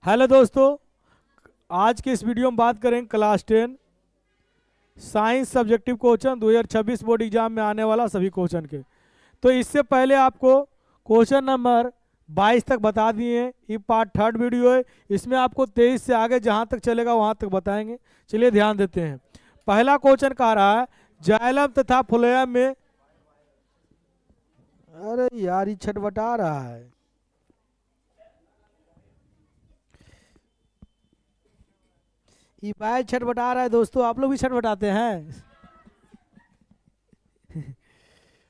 Hello दोस्तों, आज के इस वीडियो में बात करेंगे class 10 science subjective question 2026 board exam में आने वाला सभी क्वेश्चन के। तो इससे पहले आपको क्वेश्चन नंबर 22 तक बता दिए हैं। ये पार्ट थर्ड वीडियो है, इसमें आपको 23 से आगे जहाँ तक चलेगा वहाँ तक बताएंगे। चलिए ध्यान देते हैं। पहला क्वेश्चन कह रहा है जाइलम तथा फ्लोएम में, अरे यार ये छटपटा रहा है। ये बैग छटपटा रहा है दोस्तों, आप लोग भी छटपटाते हैं।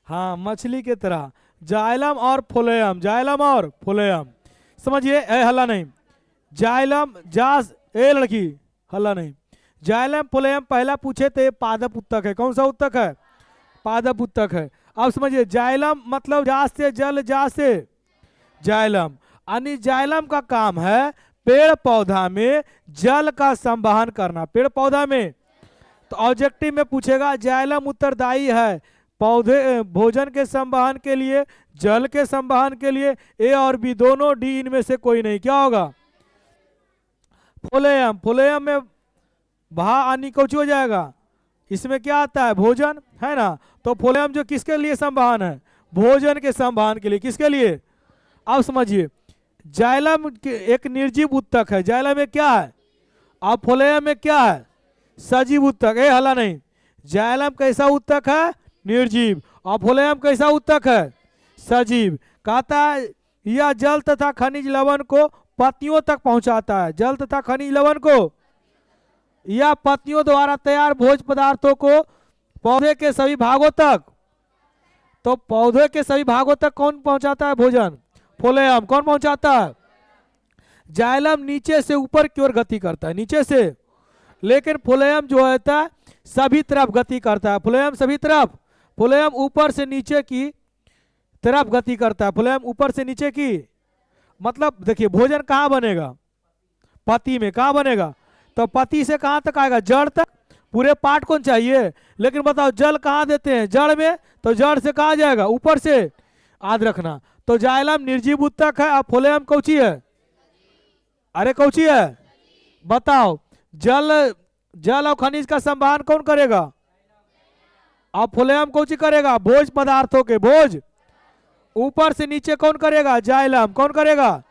हाँ, मछली के तरह जाइलम और फ्लोएम, जाइलम और फ्लोएम। समझिए, ए हल्ला नहीं। जाइलम जास ए लड़की हल्ला नहीं। जाइलम फ्लोएम पहला पूछे थे, पादप उत्तक है। कौन सा उत्तक है? पादप उत्तक है। अब समझिए, जाइलम मतलब जा से जल, जा से जाइलम, यानी जाइलम का काम है पेड़ पौधा में जल का संवहन करना। पेड़ पौधा में तो ऑब्जेक्टिव में पूछेगा जाइलम उत्तरदायी है पौधे भोजन के संवहन के लिए, जल के संवहन के लिए। ए और बी दोनों, डी इनमें से कोई नहीं। क्या होगा? फ्लोएम, फ्लोएम में भा आनी कौच हो जाएगा। इसमें क्या आता है? भोजन है ना। तो फ्लोएम जो किसके लिए संवहन है? भोजन के संवहन के लिए। किसके लिए? अब समझिए, जाइलम एक निर्जीव उत्तक है। जाइलम में क्या है? और फ्लोएम में क्या है? सजीव उत्तक। ए हला नहीं। जाइलम कैसा उत्तक है? निर्जीव। और फ्लोएम कैसा उत्तक है? सजीव। कहता है यह जल तथा खनिज लवण को पत्तियों तक पहुंचाता है। जल तथा खनिज लवण को या पत्तियों द्वारा तैयार भोज्य पदार्थों को पौधे के सभी भागों तक। तो पौधे के सभी भागों तक कौन पहुंचाता है भोजन? फ्लोएम। कौन पहुंचाता है? जाइलम नीचे से ऊपर की ओर गति करता है, नीचे से। लेकिन फ्लोएम जो होता है सभी तरफ गति करता है। फ्लोएम सभी तरफ, फ्लोएम ऊपर से नीचे की तरफ गति करता है। फ्लोएम ऊपर से नीचे की, मतलब देखिए भोजन कहाँ बनेगा? पत्ती में। कहाँ बनेगा? तो पत्ती से कहाँ तक आएगा? जड़ तक। पूरे पार्ट कौन चाहिए? लेकिन बताओ जल कहाँ देते हैं? जड़ में। तो जड़ से कहाँ जाएगा? ऊपर से। याद रखना। तो जाइलम निर्जीव उत्तक है और फ्लोएम कौची है? अरे कौची है? बताओ। जल, जल और खनिज का संवहन कौन करेगा? और फ्लोएम कौची करेगा? भोज पदार्थों के, भोज। ऊपर से नीचे कौन करेगा? जाइलम। कौन करेगा?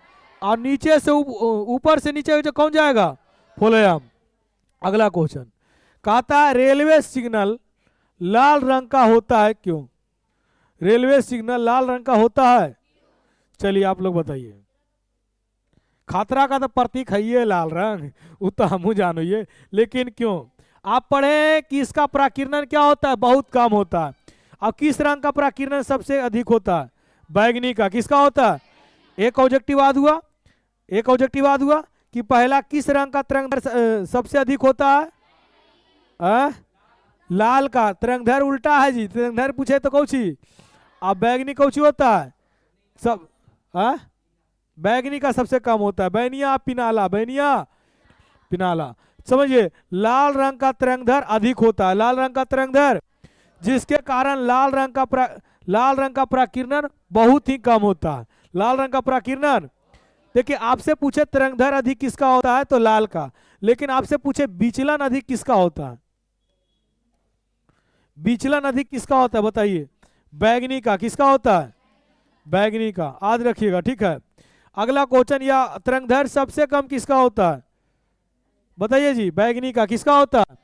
और नीचे से ऊपर से नीचे जो कौन जाएगा? फ्लोएम। अगला क्वेश्चन कहता है रेलवे सिग्नल लाल रंग का होता है क्यों? रेलवे सिग्नल लाल रंग का होता है, चलिए आप लोग बताइए। खतरा का तो प्रतीक है ये लाल रंग, वो तो हम जानो ये, लेकिन क्यों? आप पढ़े कि इसका प्रकीर्णन क्या होता है? बहुत कम होता है। अब किस रंग का प्रकीर्णन सबसे अधिक होता है? बैगनी का। किसका होता है? एक ऑब्जेक्टिव याद हुआ, एक ऑब्जेक्टिव याद हुआ कि पहला किस रंग का तरंगधर सबसे अधिक होता है? लाल का। तरंगधर उल्टा है जी, तरंगधर पूछे तो कौची। अब बैगनी कौची होता है? सब बैगनी का सबसे कम होता है। बैनिया पिनाला, बैनिया पिनाला। समझिए, लाल रंग का तरंगधर अधिक होता है, लाल रंग का तरंगधर, जिसके कारण लाल रंग का प्रकीर्णन बहुत ही कम होता है। लाल रंग का प्रकीर्णन, देखिए आपसे पूछे तरंगधर अधिक किसका होता है तो लाल का, लेकिन आपसे पूछे विचलन अधिक किसका होता है? विचलन अधिक किसका होता है बताइए? बैगनी का। किसका होता है? बैगनी का। याद रखिएगा, ठीक है। अगला क्वेश्चन, या तरंगधर सबसे कम किसका होता है? बताइए जी। बैगनी का। किसका होता है?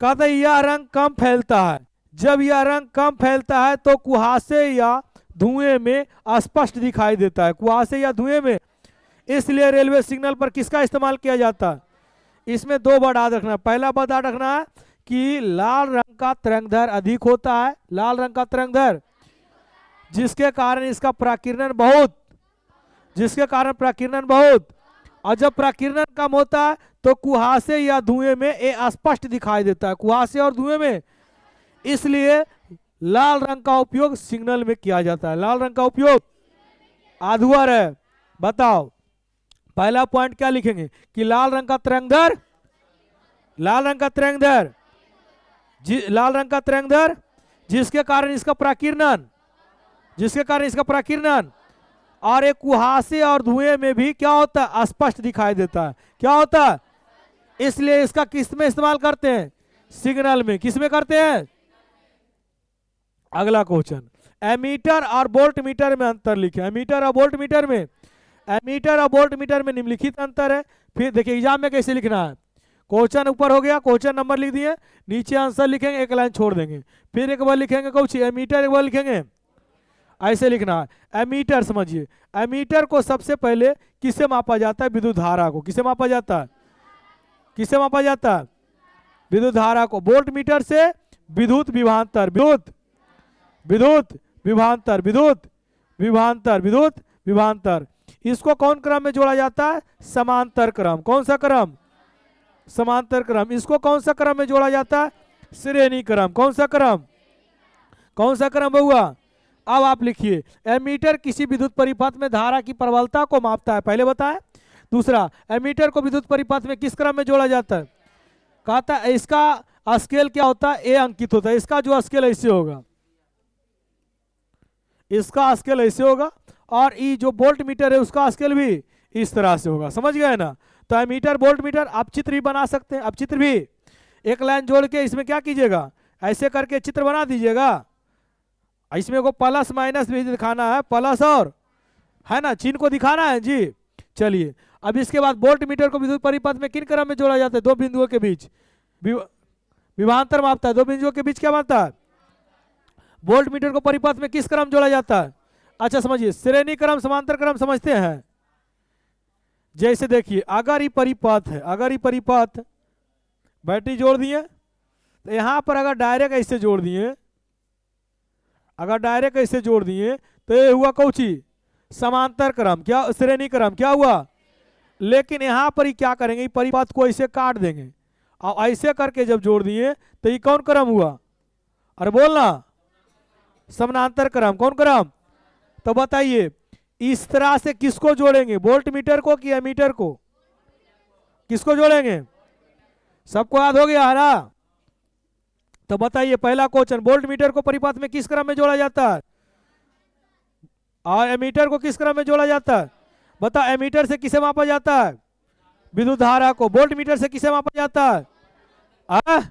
कहता है यह रंग कम फैलता है। जब यह रंग कम फैलता है तो कुहासे या धुएं में स्पष्ट दिखाई देता है। कुहासे या धुएं में। इसलिए रेलवे सिग्नल पर किसका इस्तेमाल किया जाता है? इसमें दो वर्ड याद रखना है। पहला वर्ड याद रखना है कि लाल रंग का तरंगधर अधिक होता है, लाल रंग का तरंगधर, जिसके कारण इसका प्रकीर्णन बहुत, जिसके कारण प्रकीर्णन बहुत। और जब प्रकीर्णन कम होता है तो कुहासे या धुएं में ये स्पष्ट दिखाई देता है, कुहासे और धुएं में। इसलिए लाल रंग का उपयोग सिग्नल में किया जाता है। लाल रंग का उपयोग अधूर है। बताओ पहला पॉइंट क्या लिखेंगे कि लाल रंग का तरंगधर, लाल रंग का तरंगधर, लाल रंग का तरंगधर जिसके कारण इसका प्रकीर्णन, जिसके कारण इसका प्रकीर्णन और एक कुहासे और धुएं में भी क्या होता है, स्पष्ट दिखाई देता है। क्या होता है, इसलिए इसका किस में इस्तेमाल करते हैं, सिग्नल में। किस में करते हैं। अगला क्वेश्चन, एमीटर और वोल्ट मीटर में अंतर लिखें। एमीटर और वोल्ट मीटर में, एमीटर और वोल्ट मीटर में निम्नलिखित अंतर है। फिर देखिए एग्जाम में कैसे लिखना है। क्वेश्चन ऊपर हो गया, क्वेश्चन नंबर लिख दिए, नीचे आंसर लिखेंगे, एक लाइन छोड़ देंगे, फिर एक बार लिखेंगे कुछ एमीटर, एक बार लिखेंगे, ऐसे लिखना है। एमीटर समझिए, एमीटर को सबसे पहले किससे मापा जाता है, विद्युत धारा को। किससे मापा जाता है, किससे मापा जाता है, विद्युत धारा को। वोल्ट मीटर से विद्युत विभवांतर, विद्युत विद्युत विभवांतर, विद्युत विभवांतर, विद्युत विभवांतर। इसको कौन क्रम में जोड़ा जाता है, समांतर क्रम। कौन सा क्रम, समांतर क्रम। इसको कौन सा क्रम में जोड़ा जाता है, श्रेणी क्रम। कौन सा क्रम, कौन सा क्रम हुआ। अब आप लिखिए, एमीटर किसी विद्युत परिपथ में धारा की प्रबलता को मापता है, पहले बताएं। दूसरा, एमीटर को विद्युत परिपथ में किस क्रम में जोड़ा जाता है, कहता है इसका स्केल क्या होता है, ए अंकित होता है। इसका जो स्केल ऐसे होगा, इसका स्केल ऐसे होगा, और ये जो वोल्ट मीटर है उसका स्केल भी इस तरह से होगा। समझ गए ना। तो एमीटर वोल्ट मीटर आप चित्र भी बना सकते हैं। अब चित्र भी एक लाइन जोड़ के इसमें क्या कीजिएगा, ऐसे करके चित्र बना दीजिएगा। इसमें को प्लस माइनस भी दिखाना है, प्लस और है ना चिन्ह को दिखाना है जी। चलिए अब इसके बाद वोल्ट मीटर को विद्युत परिपथ में किन क्रम में जोड़ा जाता है, दो बिंदुओं के बीच विभवांतर मापता है। दो बिंदुओं के बीच क्या मापता है, वोल्ट मीटर को परिपथ में किस क्रम जोड़ा जाता है। अच्छा समझिए, श्रेणी क्रम समांतर क्रम समझते हैं। जैसे देखिए, अगर ये परिपथ है, अगर ये परिपथ बैटरी जोड़ दिए, तो यहां पर अगर डायरेक्ट ऐसे जोड़ दिए, अगर डायरेक्ट ऐसे जोड़ दिए तो ये हुआ कौची, समांतर क्रम। क्या, श्रेणी क्रम। क्या हुआ, लेकिन यहां पर ही क्या करेंगे, परिपथ को ऐसे काट देंगे, और ऐसे करके जब जोड़ दिए तो ये कौन क्रम हुआ, अरे बोलना, समानांतर क्रम। कौन क्रम। तो बताइए इस तरह से किसको जोड़ेंगे, वोल्ट मीटर को कि एमीटर को, किसको जोड़ेंगे। सबको याद हो गया है ना। तो बताइए पहला क्वेश्चन, वोल्ट मीटर को परिपथ में किस क्रम में जोड़ा जाता है, और एमीटर को किस क्रम में जोड़ा जाता है। बता, एमीटर से किसे मापा जाता है, विद्युत धारा को। वोल्ट मीटर से किसे मापा जाता है,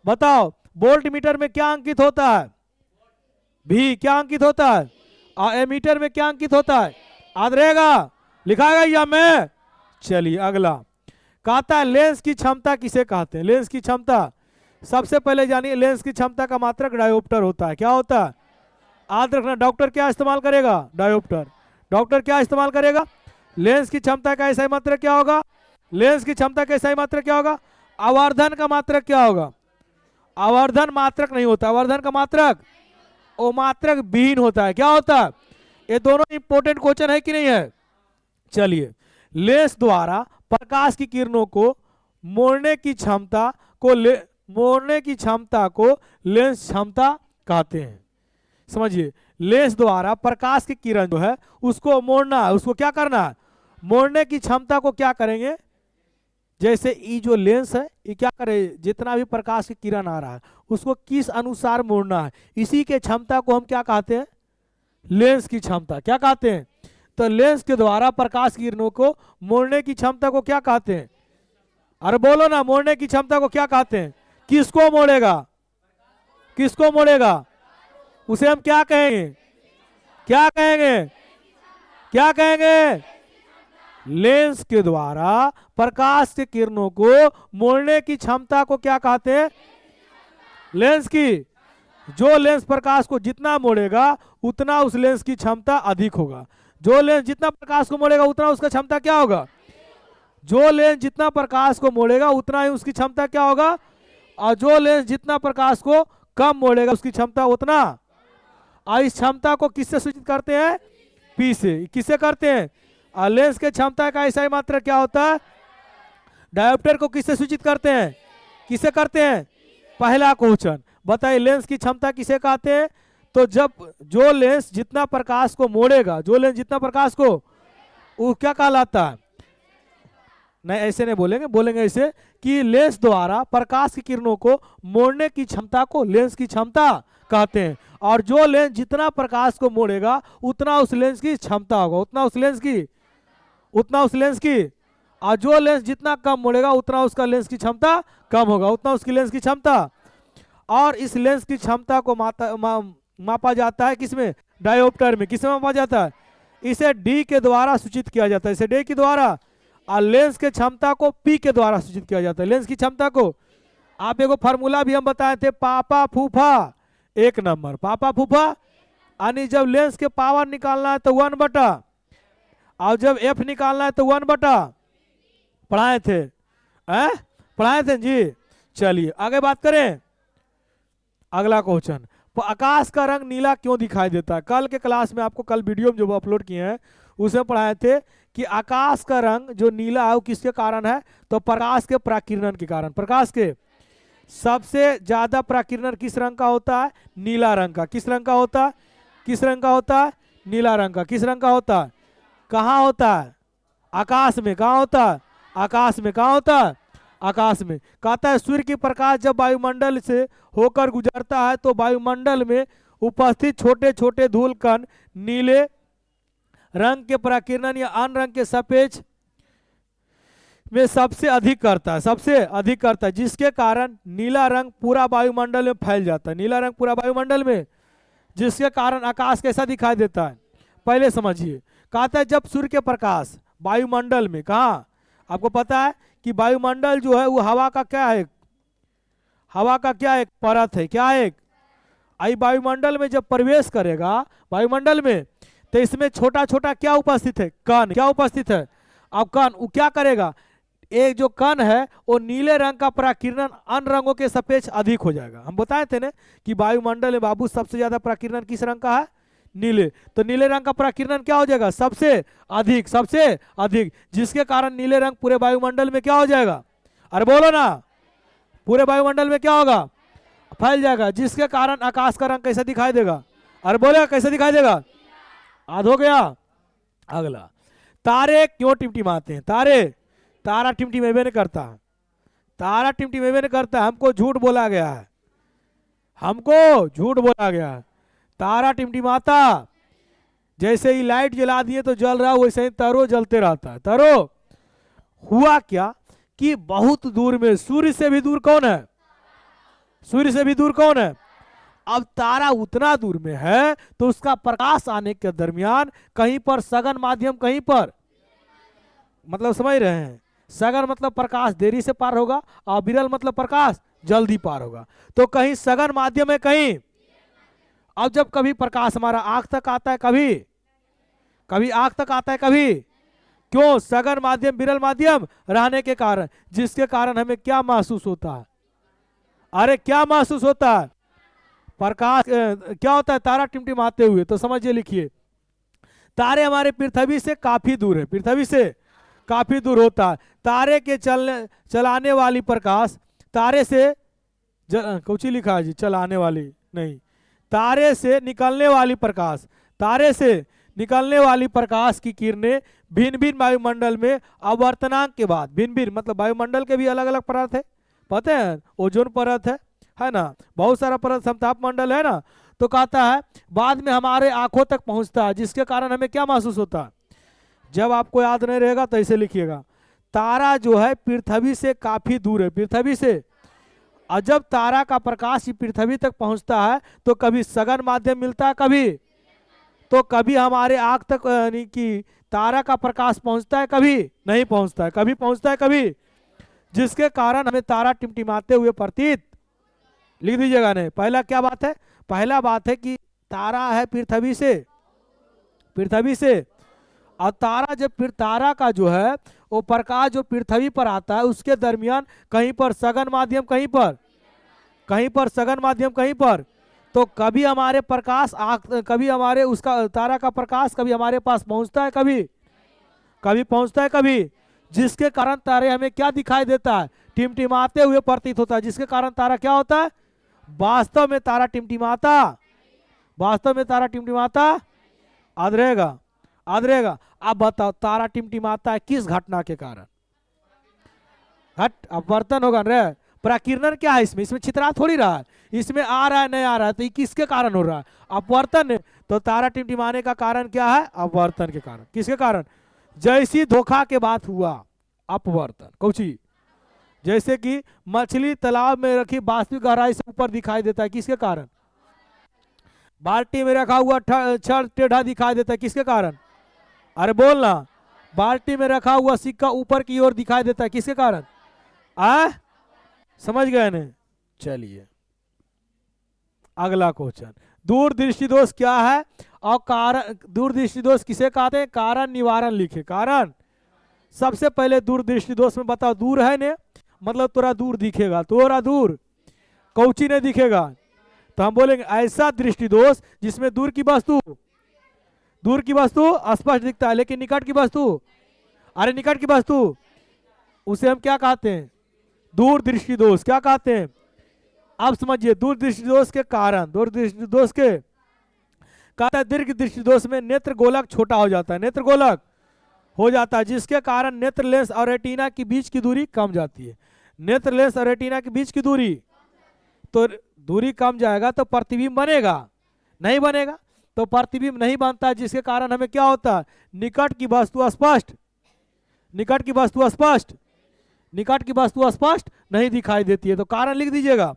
बताओ। वोल्ट मीटर में क्या अंकित होता है, भी। क्या अंकित होता है, और एमीटर में क्या अंकित होता है, याद रहेगा, लिखाएगा या में। चलिए अगला, कहता है लेंस की क्षमता किसे कहते हैं। लेंस की क्षमता, सबसे पहले जानिए, लेंस की क्षमता का मात्रक डायोप्टर होता है। क्या होता है, याद रखना। डॉक्टर क्या इस्तेमाल करेगा, डायोप्टर। डॉक्टर क्या इस्तेमाल करेगा, लेंस की क्षमता का ऐसा मात्रक क्या होगा, लेंस की क्षमता का ऐसा मात्रक क्या होगा, आवर्धन का मात्रक क्या होगा। आवर्धन मात्रक नहीं होता, आवर्धन का मात्रक वो मात्रक विहीन होता है। क्या होता है, ये दोनों इंपॉर्टेंट क्वेश्चन है कि नहीं है। चलिए, लेंस द्वारा प्रकाश की किरणों को मोड़ने की क्षमता को लेंस क्षमता कहते हैं। समझिए, लेंस द्वारा प्रकाश की किरण जो है उसको मोड़ना है, उसको क्या करना है, मोड़ने की क्षमता को क्या करेंगे। जैसे ये जो लेंस है ये क्या करे, जितना भी प्रकाश की किरण आ रहा है उसको किस अनुसार मोड़ना है, इसी के क्षमता को हम क्या कहते हैं, लेंस की क्षमता। क्या कहते हैं, तो लेंस के द्वारा प्रकाश की किरणों को मोड़ने की क्षमता को क्या कहते हैं, अरे बोलो ना, मोड़ने की क्षमता को क्या कहते हैं। किसको मोड़ेगा, किसको मोड़ेगा, उसे हम क्या कहेंगे, क्या कहेंगे, क्या कहेंगे। लेंस के द्वारा प्रकाश की किरणों को मोड़ने की क्षमता को क्या कहते हैं, लेंस की। जो लेंस प्रकाश को जितना मोड़ेगा उतना उस लेंस की क्षमता अधिक होगा। जो लेंस जितना प्रकाश को मोड़ेगा उतना उसका क्षमता क्या होगा, जो लेंस जितना प्रकाश को मोड़ेगा उतना ही उसकी क्षमता क्या होगा, और जो लेंस जितना प्रकाश को कम मोड़ेगा उसकी क्षमता उतना। और इस क्षमता को किससे सूचित करते हैं, पी से। किससे करते हैं, और लेंस के क्षमता का ऐसा ही मात्रा क्या होता है, डायोप्टर को किससे सूचित करते हैं, किससे करते हैं। पहला क्वेश्चन बताइए, लेंस की क्षमता किसे कहते हैं, तो जब जो लेंस जितना प्रकाश को मोड़ेगा, जो लेंस जितना प्रकाश को, वो क्या कहलाता है, नहीं ऐसे नहीं बोलेंगे, बोलेंगे ऐसे कि लेंस द्वारा प्रकाश की किरणों को मोड़ने की क्षमता को लेंस की क्षमता कहते हैं। और जो लेंस जितना प्रकाश को मोड़ेगा उतना उस लेंस की क्षमता होगा, उतना उस लेंस की। और जो लेंस जितना कम मोड़ेगा उतना उसका लेंस की क्षमता कम होगा, उतना उसकी लेंस की क्षमता। और इस लेंस की क्षमता को मापा जाता है किसमें? डायोप्टर में। किसमें मापा जाता है? इसे डी के द्वारा सूचित किया जाता है, इसे डी के द्वारा। और लेंस के क्षमता को पी के द्वारा सूचित किया जाता है, लेंस की क्षमता को। आप एगो फार्मूला भी हम बताए थे, पापा फूफा 1 नंबर, पापा फूफा। यानी जब लेंस के पावर निकालना है तो 1 बटा, और जब एफ निकालना है तो 1 बटा। पढ़ाए थे पढ़ाए थे जी। चलिए आगे बात करें, अगला क्वेश्चन। आकाश का रंग नीला क्यों दिखाई देता है? कल के क्लास में आपको, कल वीडियो में जो अपलोड किए हैं उसमें पढ़ाए थे कि आकाश का रंग जो नीला है वो किसके कारण है? तो प्रकाश के प्राकिरण के कारण। प्रकाश के सबसे ज्यादा प्राकिरण किस रंग का होता है? नीला रंग का। किस रंग का होता है? किस रंग का होता है? नीला रंग का। किस रंग का होता है? कहाँ होता है? आकाश में। कहाँ होता है? आकाश में। कहाँ होता है? आकाश में। कहता है सूर्य की प्रकाश जब वायुमंडल से होकर गुजरता है तो वायुमंडल में उपस्थित छोटे छोटे धूल कण नीले रंग के प्राकिरण या अन्य रंग के सापेक्ष में सबसे अधिक करता है, सबसे अधिक करता है, जिसके कारण नीला रंग पूरा वायुमंडल में फैल जाता है। नीला रंग पूरा वायुमंडल में, जिसके कारण आकाश कैसा दिखाई देता है? पहले समझिए। कहता है जब सूर्य के प्रकाश वायुमंडल में, कहा आपको पता है कि वायुमंडल जो है वो हवा का क्या है? हवा का क्या एक परत है, क्या एक आई वायुमंडल में जब प्रवेश करेगा वायुमंडल में, तो इसमें छोटा छोटा क्या उपस्थित है? कण। क्या उपस्थित है? अब कण वो क्या करेगा? एक जो कण है वो नीले रंग का प्राकिरण अन्य रंगों के सापेक्ष अधिक हो जाएगा। हम बताए थे ना कि वायुमंडल में बाबू सबसे ज्यादा प्राकिरण किस रंग का है? नीले। तो नीले रंग का प्राकिरण क्या हो जाएगा? सबसे अधिक, सबसे अधिक, जिसके कारण नीले रंग पूरे वायुमंडल में क्या हो जाएगा? अरे बोलो ना, पूरे वायुमंडल में क्या होगा? फैल जाएगा, जिसके कारण आकाश का रंग कैसा दिखाई देगा? अरे बोले कैसे दिखाई देगा? आध हो गया। अगला, तारे क्यों टिमटिमाते हैं? तारा टिमटिमेबे नहीं करता, तारा टिमटिमेबे नहीं करता। हमको झूठ बोला गया है, हमको झूठ बोला गया है। तारा टिमटिमाता, जैसे ही लाइट जला दिए तो जल रहा, वैसे ही तारो जलते रहता है। तारो हुआ क्या कि बहुत दूर में, सूर्य से भी दूर कौन है? सूर्य से भी दूर कौन है? अब तारा उतना दूर में है तो उसका प्रकाश आने के दरमियान कहीं पर सघन माध्यम, कहीं पर, मतलब समझ रहे हैं, सघन मतलब प्रकाश देरी से पार होगा और विरल मतलब प्रकाश जल्दी पार होगा। तो कहीं सघन माध्यम है, कहीं। अब जब कभी प्रकाश हमारा आंख तक आता है, कभी आंख तक आता है, कभी क्यों? सघन माध्यम विरल माध्यम रहने के कारण, जिसके कारण हमें क्या महसूस होता है? अरे क्या महसूस होता है? प्रकाश क्या होता है? तारा टिमटिमाते हुए। तो समझिए, लिखिए, तारे हमारे पृथ्वी से काफी दूर है, पृथ्वी से काफी दूर होता है। तारे के चलाने वाली प्रकाश, तारे से कुछ लिखा है जी, चलाने वाली नहीं, तारे से निकलने वाली प्रकाश, तारे से निकलने वाली प्रकाश की किरणें भिन्न भिन्न वायुमंडल में आवर्तनांक के बाद, भिन्न भिन्न मतलब वायुमंडल के भी अलग अलग परत है, पता है? ओजोन परत है ना, बहुत सारा परत, समताप मंडल है ना। तो कहता है बाद में हमारे आंखों तक पहुंचता है, जिसके कारण हमें क्या महसूस होता है? जब आपको याद नहीं रहेगा तो ऐसे लिखिएगा, तारा जो है पृथ्वी से काफी दूर है, पृथ्वी से। और जब तारा का प्रकाश पृथ्वी तक पहुंचता है तो कभी सघन माध्यम मिलता है, कभी हमारे आंख तक, यानी कि तारा का प्रकाश पहुंचता है, कभी नहीं पहुंचता है, कभी पहुंचता है, कभी, जिसके कारण हमें तारा टिमटिमाते हुए प्रतीत। लिख दीजिएगा। नहीं, पहला क्या बात है? पहला बात है कि तारा है पृथ्वी से, पृथ्वी से, और तारा जब फिर तारा का जो है वो प्रकाश जो पृथ्वी पर आता है उसके दरमियान कहीं पर सघन माध्यम, कहीं पर सघन माध्यम, कहीं पर, तो कभी हमारे प्रकाश कभी हमारे उसका तारा का प्रकाश कभी हमारे पास पहुंचता है, कभी पहुंचता है, कभी, जिसके कारण तारे हमें क्या दिखाई देता है? टिमटिमाते हुए प्रतीत होता है, जिसके कारण तारा क्या होता है? वास्तव में तारा टिमटिमाता, वास्तव में तारा टिमटिमाता। याद रहेगा, याद रहेगा। अब बताओ तारा टिमटिमाता है किस घटना के कारण? हट अपवर्तन होगा रे। प्रकीर्णन क्या है इसमें? इसमें छितरा थोड़ी रहा है, इसमें आ रहा है नहीं आ रहा है, तो ये किसके कारण हो रहा है? अपवर्तन है। तो तारा टिमटिमाने का कारण क्या है? अपवर्तन के कारण। किसके कारण? जैसी धोखा के बात हुआ अपवर्तन। कौची? जैसे कि मछली तालाब में रखी वास्तविक गहराई से ऊपर दिखाई देता है, किसके कारण? बाल्टी में रखा हुआ छड़ टेढ़ा दिखाई देता है, किसके कारण? अरे बोलना। बाल्टी में रखा हुआ सिक्का ऊपर की ओर दिखाई देता है, किसके कारण? समझ गए न? चलिए अगला क्वेश्चन, दूरदृष्टि दोष क्या है और कारण, दूरदृष्टि दोष किसे कहते हैं? कारण निवारण लिखे। कारण सबसे पहले दूरदृष्टि दोष में बताओ, दूर है ने मतलब तोरा दूर दिखेगा, तोरा दूर कौची नहीं दिखेगा, तो हम बोलेंगे ऐसा दृष्टि दोष जिसमें दूर की वस्तु स्पष्ट दिखता है लेकिन निकट की वस्तु, अरे निकट की वस्तु, उसे हम क्या कहते हैं? दूरदृष्टि दोष। क्या कहते हैं? अब समझिए, दूरदृष्टि दोष के कारण, दूरदृष्टि दोष के कहता है दीर्घ दृष्टि दोष में नेत्र गोलक छोटा हो जाता है, नेत्र गोलक हो जाता है, जिसके कारण नेत्र लेंस और रेटिना के बीच की दूरी कम जाती है। नेत्र लेंस और रेटिना के बीच की दूरी, तो दूरी कम जाएगा तो प्रतिबिंब बनेगा? नहीं बनेगा। तो प्रतिबिंब नहीं बनता है, जिसके कारण हमें क्या होता है? निकट की वस्तु स्पष्ट, निकट की वस्तु स्पष्ट, निकट की वस्तु स्पष्ट नहीं दिखाई देती है। तो कारण लिख दीजिएगा।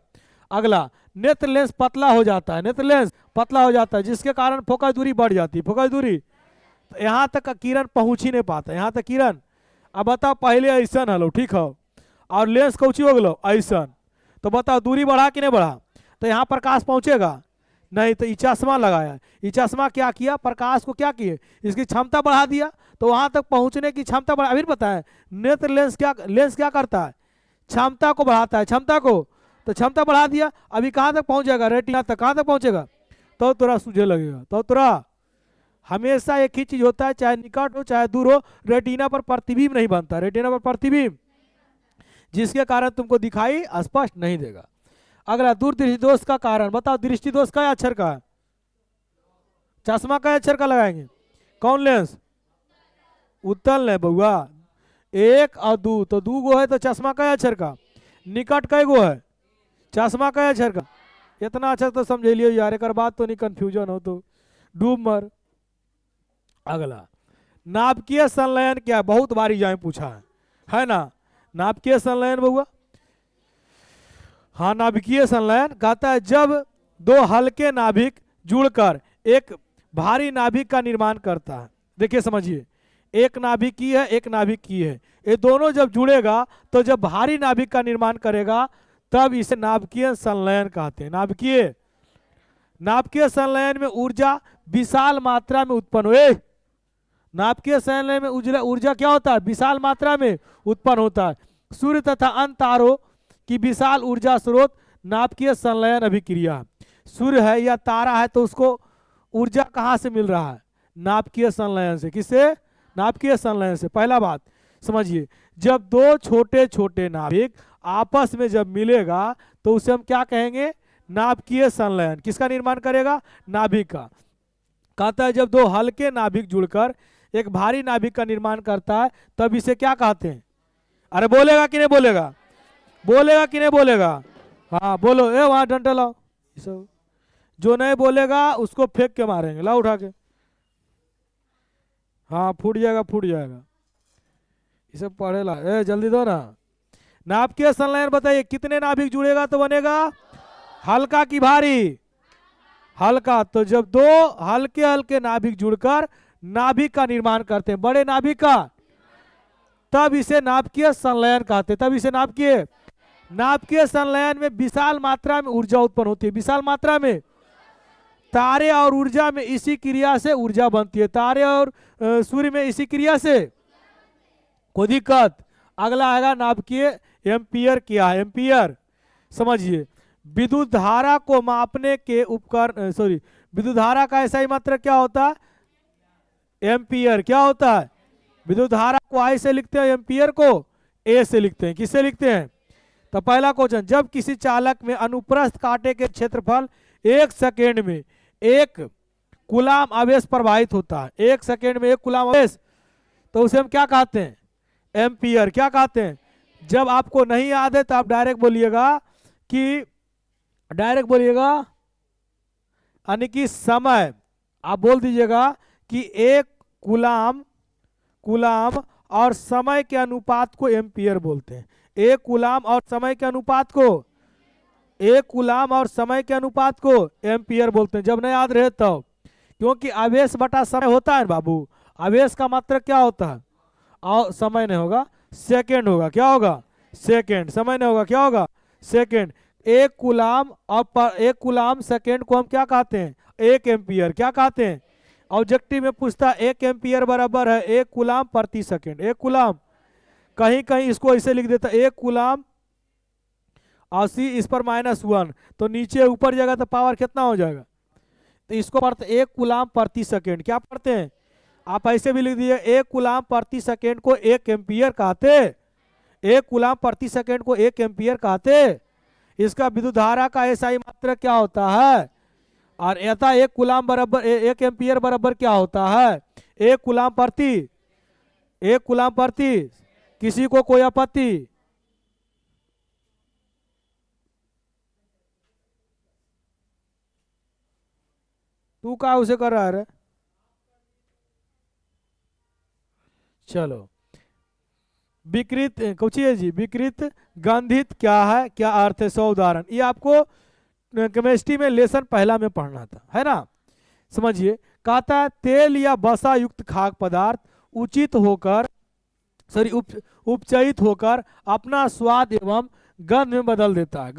अगला, नेत्र लेंस पतला हो जाता है, नेत्र लेंस पतला हो जाता है, जिसके कारण फोकस दूरी बढ़ जाती है, फोकस दूरी, तो यहाँ तक किरण पहुंच ही नहीं पाता, यहाँ तक किरण। अब बताओ, पहले ऐसा हलो ठीक हो और लेंस कौची हो गलो ऐसा, तो बताओ दूरी बढ़ा कि नहीं बढ़ा? तो यहाँ प्रकाश पहुंचेगा नहीं, तो ये चश्मा लगाया, ये चश्मा क्या किया? प्रकाश को क्या किए? इसकी क्षमता बढ़ा दिया, तो वहां तक पहुंचने की क्षमता बढ़ा। अभी पता है नेत्र लेंस क्या करता है? क्षमता को बढ़ाता है, क्षमता को, तो क्षमता बढ़ा दिया, अभी कहाँ तक पहुंच जाएगा? रेटिना तक। कहाँ तक पहुंचेगा? तो तुरा सूझे लगेगा। तो तुरा हमेशा एक ही चीज होता है, चाहे निकट हो चाहे दूर हो, रेटिना पर प्रतिबिंब नहीं बनता, रेटिना पर प्रतिबिंब, जिसके कारण तुमको दिखाई स्पष्ट नहीं देगा। अगला, दूरदृष्टि दोष का कारण बताओ। दृष्टि दोष का अक्षर का है? चश्मा का अक्षर का लगाएंगे? कौन लेंस? उत्तल ले बउआ, एक और दू, तो दू गो है तो चश्मा का अक्षर का। निकट कई गो है? चश्मा का अक्षर का। इतना अच्छा तो समझ लियो यार, एक बात तो नहीं कंफ्यूजन हो तो डूब मर। अगला, नाभिकीय संलयन क्या? बहुत बारी जाए पूछा है ना? नाभिकीय संलयन बउआ, हाँ नाभिकीय संलयन कहता है जब दो हल्के नाभिक जुड़कर एक भारी नाभिक का निर्माण करता है। देखिए समझिए, एक नाभिक की है, एक नाभिक की है, ये दोनों जब जुड़ेगा तो जब भारी नाभिक का निर्माण करेगा तब इसे नाभिकीय संलयन कहते हैं। नाभिकीय संलयन में ऊर्जा विशाल मात्रा में उत्पन्न हुए। नाभिकीय संलयन में ऊर्जा क्या होता है? विशाल मात्रा में उत्पन्न होता है। सूर्य तथा अन्य तारों की विशाल ऊर्जा स्रोत नाभिकीय संलयन अभिक्रिया। सूर्य है या तारा है तो उसको ऊर्जा कहाँ से मिल रहा है? नाभिकीय संलयन से। किससे? नाभिकीय संलयन से। पहला बात समझिए, जब दो छोटे छोटे नाभिक आपस में जब मिलेगा तो उसे हम क्या कहेंगे? नाभिकीय संलयन। किसका निर्माण करेगा? नाभिक का। कहता है जब दो हल्के नाभिक जुड़कर एक भारी नाभिक का निर्माण करता है तब इसे क्या कहते हैं? अरे बोलेगा कि नहीं बोलेगा? बोलेगा कि नहीं बोलेगा? हाँ बोलो। ए वहां डंडा लाओ, जो नहीं बोलेगा उसको फेंक के मारेंगे, लाओ उठा के। हाँ फूट जाएगा, फूट जाएगा। इसे पढ़े ला, ए जल्दी दो ना। नाभिकीय संलयन बताइए, कितने नाभिक जुड़ेगा तो बनेगा? हल्का की भारी? हल्का। तो जब दो हल्के हल्के नाभिक जुड़कर नाभिक का निर्माण करते हैं, बड़े नाभिक का, तब इसे नाभिकीय संलयन कहते हैं। तब इसे नाभिकीय संलयन में विशाल मात्रा में ऊर्जा उत्पन्न होती है। विशाल मात्रा में तारे और ऊर्जा में इसी क्रिया से ऊर्जा बनती है। तारे और सूर्य में इसी क्रिया से कोई दिक्कत। अगला आएगा नाभिकीय एम्पियर। क्या है एम्पियर? समझिए, विद्युत धारा को मापने के उपकरण, सॉरी, विद्युत धारा का ऐसा ही मात्रक क्या होता है? एम्पियर। क्या होता है? विद्युत धारा को आई से लिखते हैं, एम्पियर को ए से लिखते हैं। किससे लिखते हैं? तो पहला क्वेश्चन, जब किसी चालक में अनुप्रस्थ कांटे के क्षेत्रफल 1 सेकेंड में 1 कूलाम आवेश प्रवाहित होता है, 1 सेकेंड में 1 कूलाम आवेश, तो उसे हम क्या कहते हैं? एम्पियर। क्या कहते हैं? जब आपको नहीं याद है तो आप डायरेक्ट बोलिएगा कि यानी कि समय, आप बोल दीजिएगा कि एक कूलाम कूलाम और समय के अनुपात को एम्पियर बोलते हैं। एक कूलाम और समय के अनुपात को एम्पियर बोलते हैं। जब नहीं याद रहे तो, क्योंकि आवेश बटा समय होता है बाबू। आवेश का मात्रक क्या होता है? और समय नहीं होगा, सेकेंड होगा। क्या होगा? सेकेंड। समय नहीं होगा, क्या होगा? सेकेंड। एक कूलाम सेकेंड को हम क्या कहते हैं? 1 एम्पियर। क्या कहते हैं? ऑब्जेक्टिव में पूछता है 1 एम्पियर बराबर है 1 कूलाम प्रति सेकेंड। 1 कूलाम, कहीं कहीं इसको ऐसे लिख देता 1 कूलाम 80 इस पर -1, तो नीचे ऊपर जाएगा तो पावर कितना हो जाएगा? तो इसको पढ़ते 1 कूलाम प्रति सेकेंड। क्या पढ़ते हैं? आप ऐसे भी लिख दीजिए 1 कूलाम प्रति सेकेंड को 1 एम्पियर कहते। 1 कूलाम प्रति सेकेंड को 1 एम्पियर कहते। इसका विद्युत धारा का एसआई मात्रक क्या होता है? और यथा 1 कूलाम बराबर 1 एम्पियर बराबर क्या होता है? 1 कूलाम प्रति। किसी को कोई आपत्ति? तू क्या उसे कर रहा है? चलो, विकृत कुछ है जी, विकृत गंधित क्या है, क्या अर्थ है? 100 उदाहरण। ये आपको केमिस्ट्री में लेसन पहला में पढ़ना था, है ना? समझिए, कहता है तेल या वसा युक्त खाद्य पदार्थ उपचयित होकर अपना स्वाद एवं गंध में बदल देता है।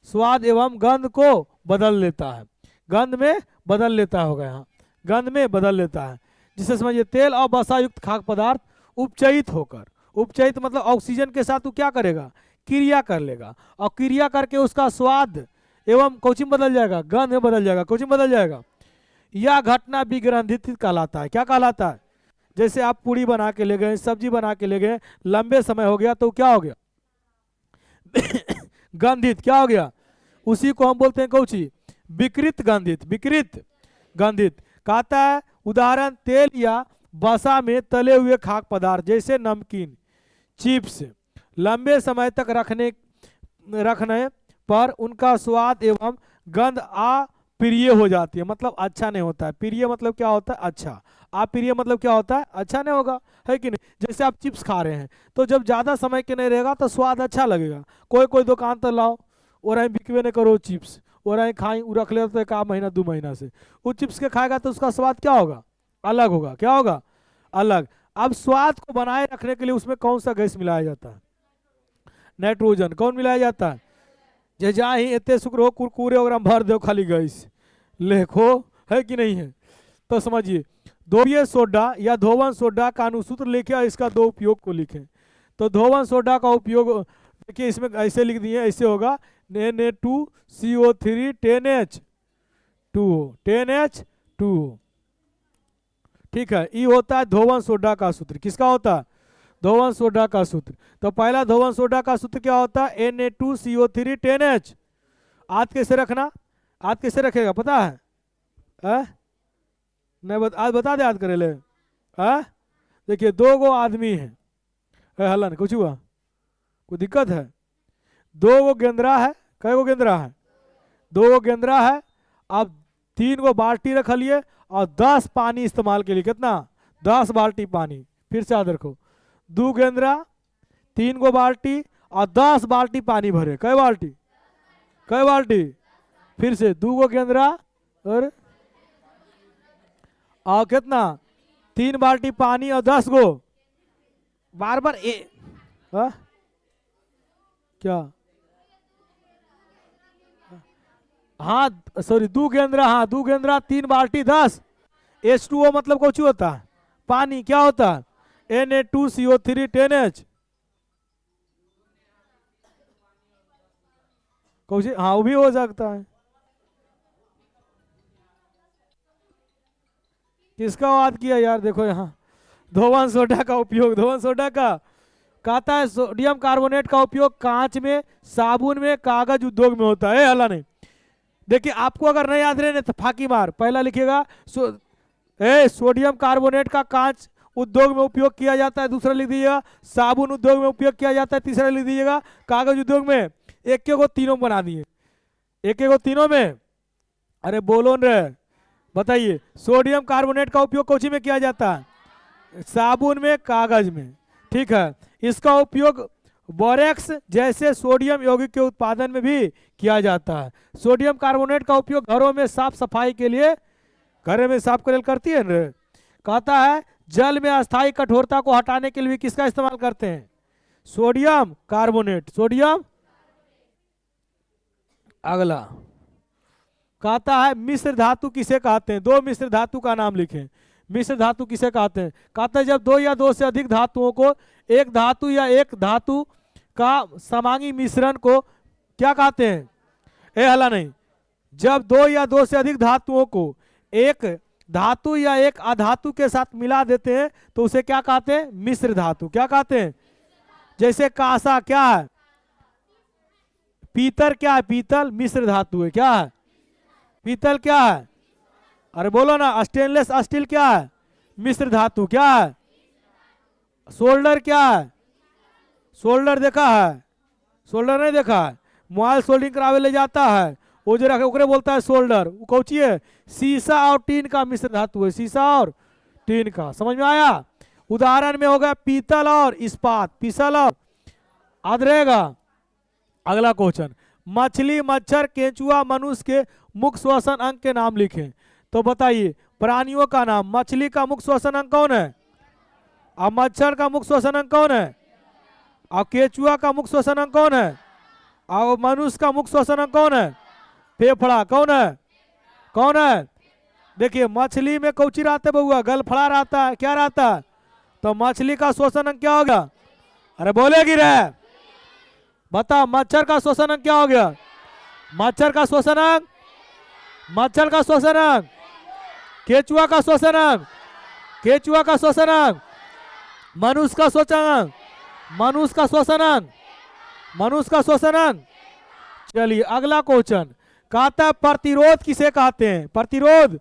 स्वाद एवं गंध को बदल लेता है। गंध में बदल लेता होगा, यहाँ गंध में बदल लेता है। जिसे समझिए तेल और वसा युक्त खाद्य पदार्थ उपचयित होकर, उपचयित मतलब ऑक्सीजन के साथ वो क्या करेगा? क्रिया कर लेगा, और क्रिया करके उसका स्वाद एवं कोचिंग बदल जाएगा, गंध में बदल जाएगा, कोचिंग बदल जाएगा। यह घटना विग्रंथित कहलाता है। क्या कहलाता है? जैसे आप पूड़ी बना के ले गए, सब्जी बना के ले गए, लंबे समय हो गया तो क्या हो गया? गंधित। क्या हो गया? उसी को हम बोलते हैं कौची? विकृत गंधित। कहता है उदाहरण तेल या वसा में तले हुए खाद्य पदार्थ जैसे नमकीन, चिप्स लंबे समय तक रखने पर उनका स्वाद एवं गंध अप्रिय हो जाती है। मतलब अच्छा नहीं होता है। प्रिय मतलब क्या होता है? अच्छा। अप्रिय मतलब क्या होता है? अच्छा नहीं होगा, है कि नहीं? जैसे आप चिप्स खा रहे हैं तो जब ज़्यादा समय के नहीं रहेगा तो स्वाद अच्छा लगेगा। कोई दुकान तो लाओ और અહીં बिकवे नहीं करो चिप्स, और અહીં खाई रख ले तो 1 महीना 2 महीना से वो चिप्स के खाएगा तो उसका स्वाद क्या होगा? अलग होगा। क्या होगा? अलग। अब स्वाद को बनाए रखने के लिए उसमें कौन सा गैस मिलाया जाता है? नाइट्रोजन। कौन मिलाया जाता है? जे जा ही इतने शुक्र हो कुरकुरे वगैरह भर दो खाली गैस लेखो, है कि नहीं है? तो समझिए, ध्रुवीय सोडा या धोवन सोडा का अनुसूत्र लिखे, इसका 2 उपयोग को लिखें। तो धोवन सोडा का उपयोग देखिए, इसमें ऐसे लिख दिए, ऐसे होगा Na2CO3 10H2O। ठीक है, ये होता है धोवन सोडा का सूत्र। किसका होता है? धोवन सोडा का सूत्र। तो पहला धोवन सोडा का सूत्र क्या होता है? Na2CO3 10H। आज कैसे रखना? आज कैसे रखेगा पता है? नहीं आज बता दे, याद करे ले। देखिए 2 गो आदमी है, हलन कुछ हुआ? कोई दिक्कत है? 2 गो गेंदरा है। कै गो गेंदरा है? 2 गो गेंदरा है। अब 3 गो बाल्टी रख लिए और 10 पानी इस्तेमाल के लिए। कितना? 10 बाल्टी पानी। फिर से याद रखो, 2 गेंदरा, 3 गो बाल्टी और 10 बाल्टी पानी भरे। कै बाल्टी? फिर से 2 गो गेंदरा और कितना? 3 बाल्टी पानी और 10 गो बार क्या? हाँ सॉरी, 2 गेंदरा। हाँ 2 गेंदरा, 3 बाल्टी 10। H2O मतलब कुछ होता है? पानी। क्या होता है? Na2CO3 10H। कुछ हाँ वो भी हो सकता है। किसका बात किया यार? देखो यहाँ धोवन सोडा का उपयोग, धोवन सोडा का कहता है सोडियम कार्बोनेट का उपयोग कांच में, साबुन में, कागज उद्योग में होता है। हला नहीं। देखिए आपको अगर नहीं याद रहे तो फाकी मार, पहला लिखिएगा सोडियम कार्बोनेट का कांच उद्योग में उपयोग किया जाता है, दूसरा लिख दीजिएगा। साबुन उद्योग में उपयोग किया जाता है, तीसरा लिख दीजिएगा। कागज उद्योग में, एक को तीनों बना दिए, एक को तीनों में। अरे बोलो न रे, बताइए। सोडियम कार्बोनेट का उपयोग कौची में किया जाता है? साबुन में, कागज में, ठीक है। इसका उपयोग बोरेक्स जैसे सोडियम यौगिक के उत्पादन में भी किया जाता है। सोडियम कार्बोनेट का उपयोग घरों में साफ सफाई के लिए, घर में साफ करे करती है न। कहता है जल में अस्थायी कठोरता को हटाने के लिए भी किसका इस्तेमाल करते हैं? Sodium carbonate, sodium. अगला कहता है मिश्र धातु किसे कहते हैं? दो मिश्र धातु का नाम लिखें। मिश्र धातु किसे कहते हैं? कहते हैं जब दो या दो से अधिक धातुओं को, एक धातु या एक धातु का समांगी मिश्रण को क्या कहते हैं? ए हला नहीं। जब दो या दो से अधिक धातुओं को एक धातु या एक अधातु के साथ मिला देते हैं तो उसे क्या कहते हैं? मिश्र धातु। क्या कहते हैं? जैसे कांसा क्या है? पीतल क्या है? पीतल मिश्र धातु है। क्या है? पीतल क्या है? अरे बोलो ना। स्टेनलेस स्टील क्या है? मिश्र धातु। क्या है? सोल्डर क्या है? सोल्डर देखा है? सोल्डर नहीं देखा है? मोबाइल सोल्डिंग करावे ले जाता है, वो जो रखे ओकरे बोलता है सोल्डर। वो कौची है? सीसा और टीन का मिश्र धातु है, सीसा और टीन का। समझ में आया? उदाहरण में हो गया पीतल और इस्पात, पीतल और, याद रहेगा। अगला क्वेश्चन, मछली, मच्छर, केंचुआ, मनुष्य के मुख्य श्वसन अंग के नाम लिखें। तो बताइए प्राणियों का नाम। मछली का मुख्य श्वसन अंग कौन है? और मच्छर का मुख्य श्वसन अंग कौन है? और केंचुआ का मुख्य श्वसन अंग कौन है? और मनुष्य का मुख्य श्वसन अंग कौन है? फेफड़ा। कौन है? कौन है? देखिए मछली में कौची रहता है बउआ? गलफड़ा रहता है। क्या रहता है? तो मछली का श्वसन अंग क्या हो गया? अरे बोलेगी रे, बता। मच्छर का श्वसन अंग क्या हो गया? मच्छर का श्वसन अंग, मच्छर का श्वसन अंग, केंचुआ का श्वसन अंग, केंचुआ का श्वसन अंग, मनुष्य का श्वसन अंग, मनुष्य का श्वसन अंग, मनुष्य का श्वसन अंग। चलिए अगला क्वेश्चन कहता है प्रतिरोध किसे कहते हैं? प्रतिरोध,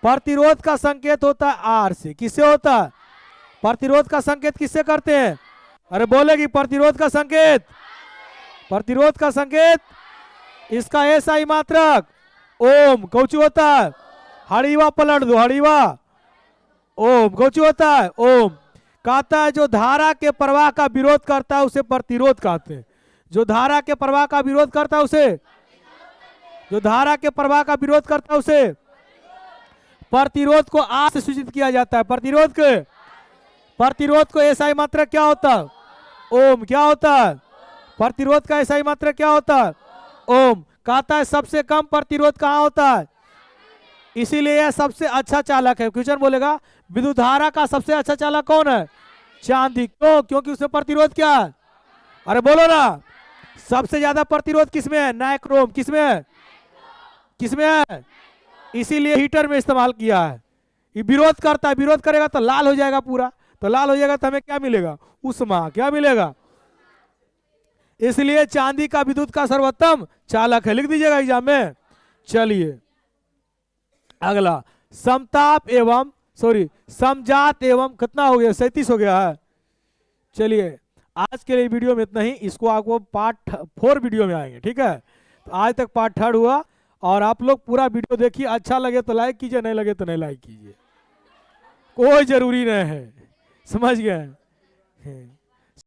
प्रतिरोध का संकेत होता है आर से। किससे होता है? प्रतिरोध का संकेत किससे करते हैं? अरे बोलेगी प्रतिरोध का संकेत, प्रतिरोध का संकेत। इसका एसआई मात्रक ओम। कौची होता है? हड़ीवा पलट दो, हड़ीवा ओम। कौची होता है? ओम। कहता है जो धारा के प्रवाह का विरोध करता है उसे प्रतिरोध कहते हैं। जो धारा के प्रवाह का विरोध करता है उसे, जो धारा के प्रवाह का विरोध करता है उसे प्रतिरोध को आ से सूचित किया जाता है। प्रतिरोध के, प्रतिरोध को एसआई मात्रक क्या होता है? ओम। क्या होता है? प्रतिरोध का एसआई मात्रक क्या होता है? ओम। कहता है सबसे कम प्रतिरोध कहाँ होता है? इसीलिए यह सबसे अच्छा चालक है। क्वेश्चन बोलेगा विद्युत धारा का सबसे अच्छा चालक कौन है? चांदी। क्यों? क्योंकि उसमें प्रतिरोध क्या है? अरे बोलो ना। सबसे ज्यादा प्रतिरोध किसमें है? नाइक्रोम। किसमें है? किसमें है? इसीलिए हीटर में इस्तेमाल किया है। ये विरोध करता है, विरोध करेगा तो लाल हो जाएगा पूरा, तो लाल हो जाएगा तो हमें क्या मिलेगा? उष्मा। क्या मिलेगा? इसलिए चांदी का विद्युत का सर्वोत्तम चालक है। लिख दीजिएगा एग्जाम में। चलिए अगला समताप एवं समजात एवं, कितना हो गया? 37 हो गया है। चलिए आज के लिए वीडियो में इतना ही। इसको आपको पार्ट 4 वीडियो में आएंगे, ठीक है। तो आज तक पार्ट 3 हुआ और आप लोग पूरा वीडियो देखिए। अच्छा लगे तो लाइक कीजिए, नहीं लगे तो नहीं लाइक कीजिए, कोई जरूरी नहीं है। समझ गए?